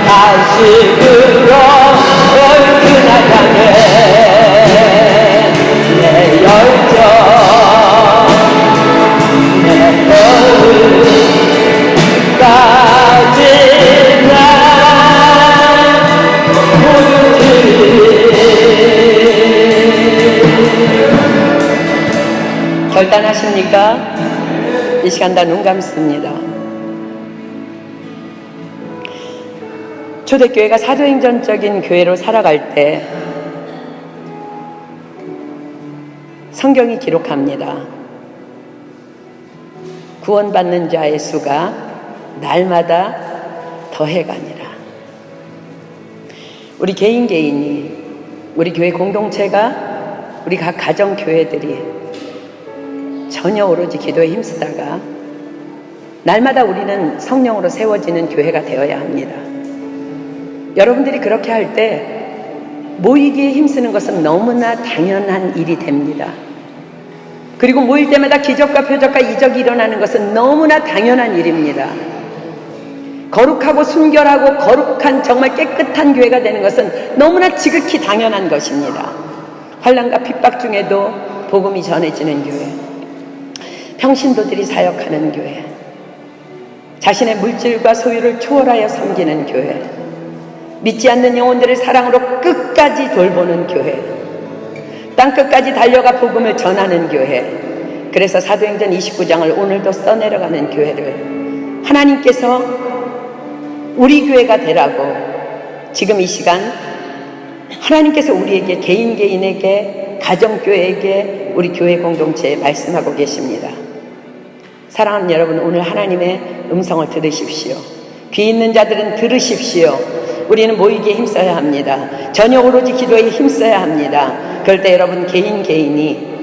다시 들어올 그날 향해 내 열정 내 걸음까지 나 모두 드리. 결단하십니까? 이 시간 다 눈 감습니다. 초대교회가 사도행전적인 교회로 살아갈 때 성경이 기록합니다. 구원받는 자의 수가 날마다 더해가니라. 우리 개인이, 우리 교회 공동체가, 우리 각 가정교회들이 전혀 오로지 기도에 힘쓰다가 날마다 우리는 성령으로 세워지는 교회가 되어야 합니다. 여러분들이 그렇게 할 때 모이기에 힘쓰는 것은 너무나 당연한 일이 됩니다. 그리고 모일 때마다 기적과 표적과 이적이 일어나는 것은 너무나 당연한 일입니다. 거룩하고 순결하고 거룩한 정말 깨끗한 교회가 되는 것은 너무나 지극히 당연한 것입니다. 환난과 핍박 중에도 복음이 전해지는 교회, 평신도들이 사역하는 교회, 자신의 물질과 소유를 초월하여 섬기는 교회, 믿지 않는 영혼들을 사랑으로 끝까지 돌보는 교회, 땅끝까지 달려가 복음을 전하는 교회. 그래서 사도행전 29장을 오늘도 써내려가는 교회를 하나님께서 우리 교회가 되라고 지금 이 시간 하나님께서 우리에게 개인에게 가정교회에게 우리 교회 공동체에 말씀하고 계십니다. 사랑하는 여러분, 오늘 하나님의 음성을 들으십시오. 귀 있는 자들은 들으십시오. 우리는 모이기에 힘써야 합니다. 전혀 오로지 기도에 힘써야 합니다. 그럴 때 여러분 개인이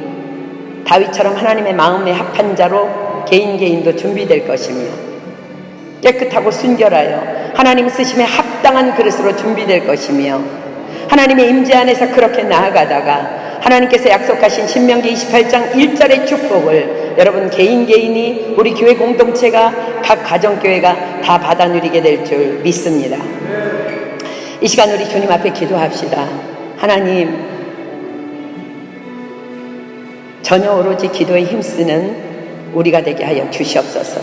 다윗처럼 하나님의 마음에 합한 자로 개인도 준비될 것이며 깨끗하고 순결하여 하나님 쓰심에 합당한 그릇으로 준비될 것이며 하나님의 임재 안에서 그렇게 나아가다가 하나님께서 약속하신 신명기 28장 1절의 축복을 여러분 개인이 우리 교회 공동체가 각 가정교회가 다 받아 누리게 될 줄 믿습니다. 이 시간 우리 주님 앞에 기도합시다. 하나님, 전혀 오로지 기도에 힘쓰는 우리가 되게 하여 주시옵소서.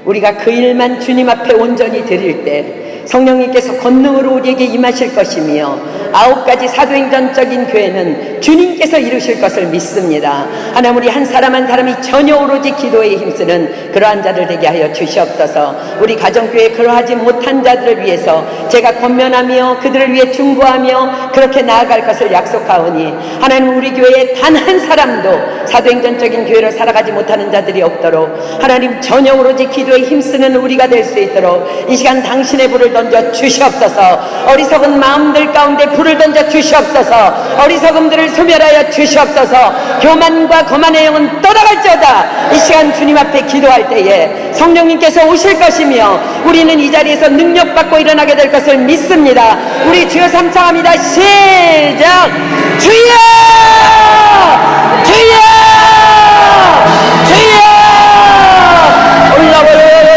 우리가 그 일만 주님 앞에 온전히 드릴 때 성령님께서 권능으로 우리에게 임하실 것이며 9가지 사도행전적인 교회는 주님께서 이루실 것을 믿습니다. 하나님, 우리 한 사람 한 사람이 전혀 오로지 기도에 힘쓰는 그러한 자들 되게 하여 주시옵소서. 우리 가정교회 그러하지 못한 자들을 위해서 제가 권면하며 그들을 위해 중보하며 그렇게 나아갈 것을 약속하오니 하나님, 우리 교회에 단 한 사람도 사도행전적인 교회로 살아가지 못하는 자들이 없도록 하나님, 전혀 오로지 기도에 힘쓰는 우리가 될 수 있도록 이 시간 당신의 불을 던져 주시옵소서. 어리석은 마음들 가운데 불을 던져 주시옵소서. 어리석음들을 소멸하여 주시옵소서. 교만과 거만의 영은 떠나갈지어다. 이 시간 주님 앞에 기도할 때에 성령님께서 오실 것이며 우리는 이 자리에서 능력받고 일어나게 될 것을 믿습니다. 우리 주여 삼창합니다. 시작. 주여, 주여, 주여. 올라오라.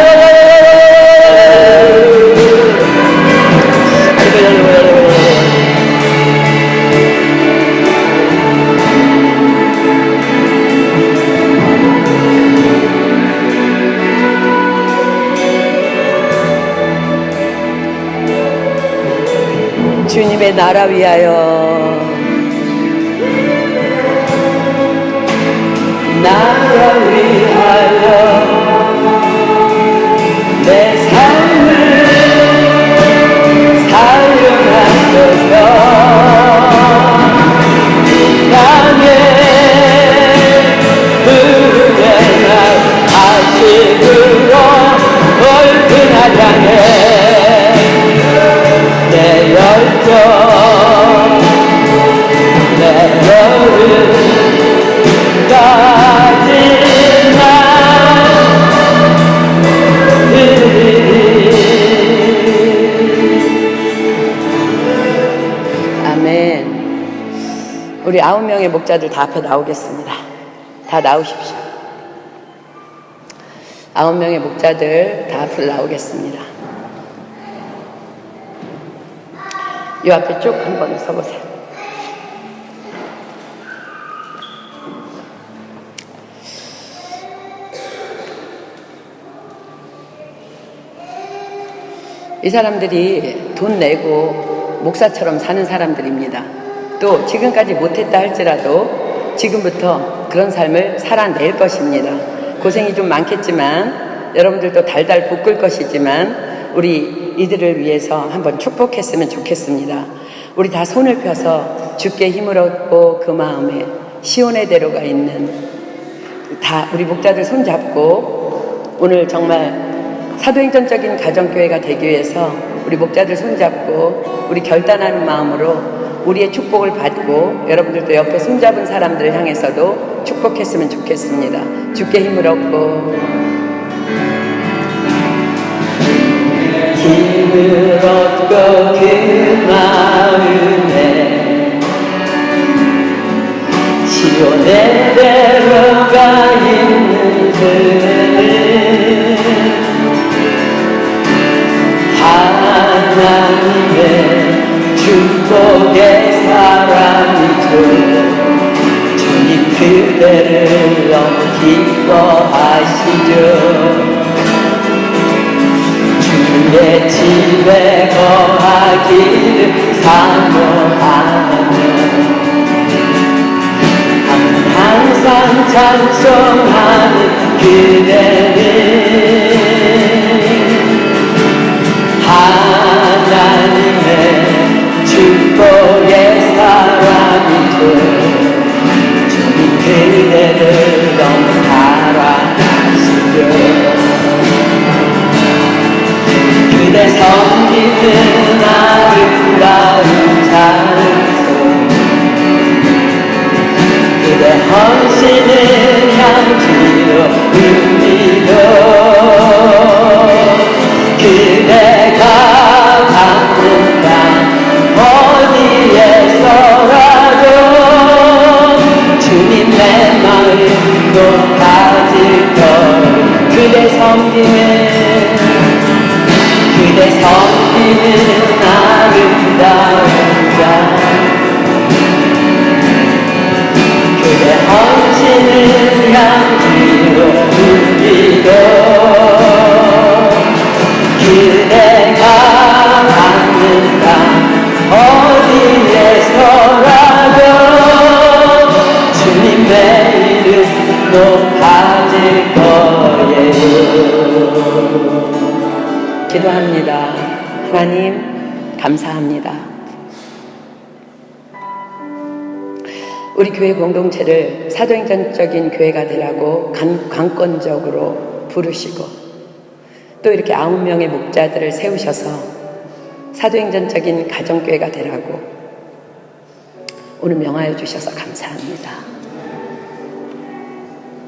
주님의 나라 위하여, 나라 위하여 내 삶을 사용하소서. 땅에 은혜나 아식으로 얼큰하 향해 내 열정 내 열을 가지나 아멘. 우리 9명의 목자들 다 앞에 나오겠습니다. 다 나오십시오. 9명의 목자들 다 앞으로 나오겠습니다. 이 앞에 쭉 한번 서보세요. 이 사람들이 돈 내고 목사처럼 사는 사람들입니다. 또 지금까지 못했다 할지라도 지금부터 그런 삶을 살아낼 것입니다. 고생이 좀 많겠지만 여러분들도 달달 볶을 것이지만 우리 이들을 위해서 한번 축복했으면 좋겠습니다. 우리 다 손을 펴서 주께 힘을 얻고 그 마음에 시온의 대로가 있는 다 우리 목자들 손잡고 오늘 정말 사도행전적인 가정교회가 되기 위해서 우리 목자들 손잡고 우리 결단하는 마음으로 우리의 축복을 받고 여러분들도 옆에 손잡은 사람들을 향해서도 축복했으면 좋겠습니다. 주께 힘을 얻고 힘을 얻고 그 마음에 시온에 들어가 있는 그대는 하나님의 축복의 사랑이죠. 주님 그대를 너무 기뻐하시죠. 주의 집에 거하기를 사모하며 항상 찬송하는 그대는 하나님의 축복의 사랑이죠. 주님 그대를 너무 사랑하시죠. 그대 섬기는 아름다운 찬송 그대 헌신은 향기로 울리도 그대가 받는 땅 어디에서라도 주님의 마음 높아질 거예요. 그대 섬기는 아름다운 자 그대 헌신은 향기로 울리도 그대가 받는 땅 어디에서라도 주님의 이름 높아질 거예요. 기도합니다. 하나님 감사합니다. 우리 교회 공동체를 사도행전적인 교회가 되라고 강권적으로 부르시고 또 이렇게 9명의 목자들을 세우셔서 사도행전적인 가정교회가 되라고 오늘 명하여 주셔서 감사합니다.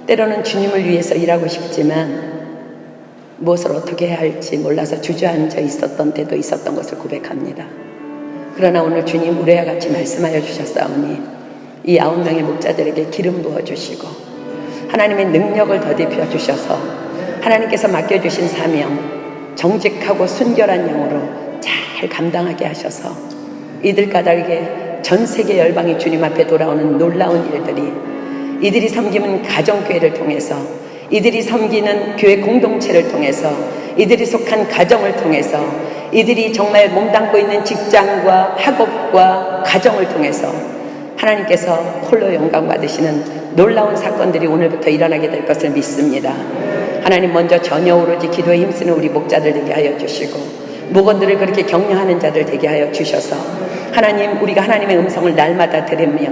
때로는 주님을 위해서 일하고 싶지만 무엇을 어떻게 해야 할지 몰라서 주저앉아 있었던 때도 있었던 것을 고백합니다. 그러나 오늘 주님 우리와 같이 말씀하여 주셨사오니 이 9명의 목자들에게 기름 부어주시고 하나님의 능력을 더딥혀 주셔서 하나님께서 맡겨주신 사명 정직하고 순결한 영으로 잘 감당하게 하셔서 이들 까닭에 전 세계 열방이 주님 앞에 돌아오는 놀라운 일들이 이들이 섬기는 가정교회를 통해서 이들이 섬기는 교회 공동체를 통해서 이들이 속한 가정을 통해서 이들이 정말 몸담고 있는 직장과 학업과 가정을 통해서 하나님께서 홀로 영광 받으시는 놀라운 사건들이 오늘부터 일어나게 될 것을 믿습니다. 하나님 먼저 전혀 오로지 기도에 힘쓰는 우리 목자들 되게 하여 주시고 목원들을 그렇게 격려하는 자들 되게 하여 주셔서 하나님 우리가 하나님의 음성을 날마다 들으며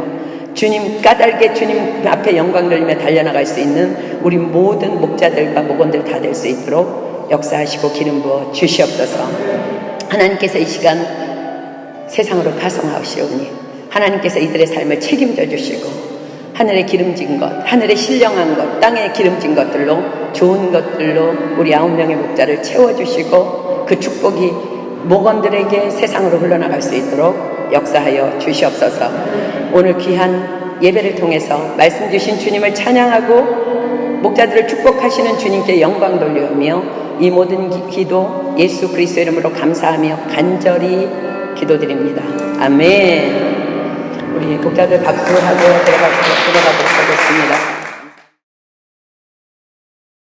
주님 까닭에 주님 앞에 영광 돌리며 달려나갈 수 있는 우리 모든 목자들과 목원들 다 될 수 있도록 역사하시고 기름 부어 주시옵소서. 하나님께서 이 시간 세상으로 파송하시오니 하나님께서 이들의 삶을 책임져 주시고 하늘에 기름진 것, 하늘에 신령한 것, 땅에 기름진 것들로 좋은 것들로 우리 9명의 목자를 채워주시고 그 축복이 목원들에게 세상으로 흘러나갈 수 있도록 역사하여 주시옵소서. 오늘 귀한 예배를 통해서 말씀 주신 주님을 찬양하고 목자들을 축복하시는 주님께 영광 돌리며 이 모든 기도 예수 그리스도 이름으로 감사하며 간절히 기도드립니다. 아멘. 우리 목자들 박수하고 들어가도록 하겠습니다.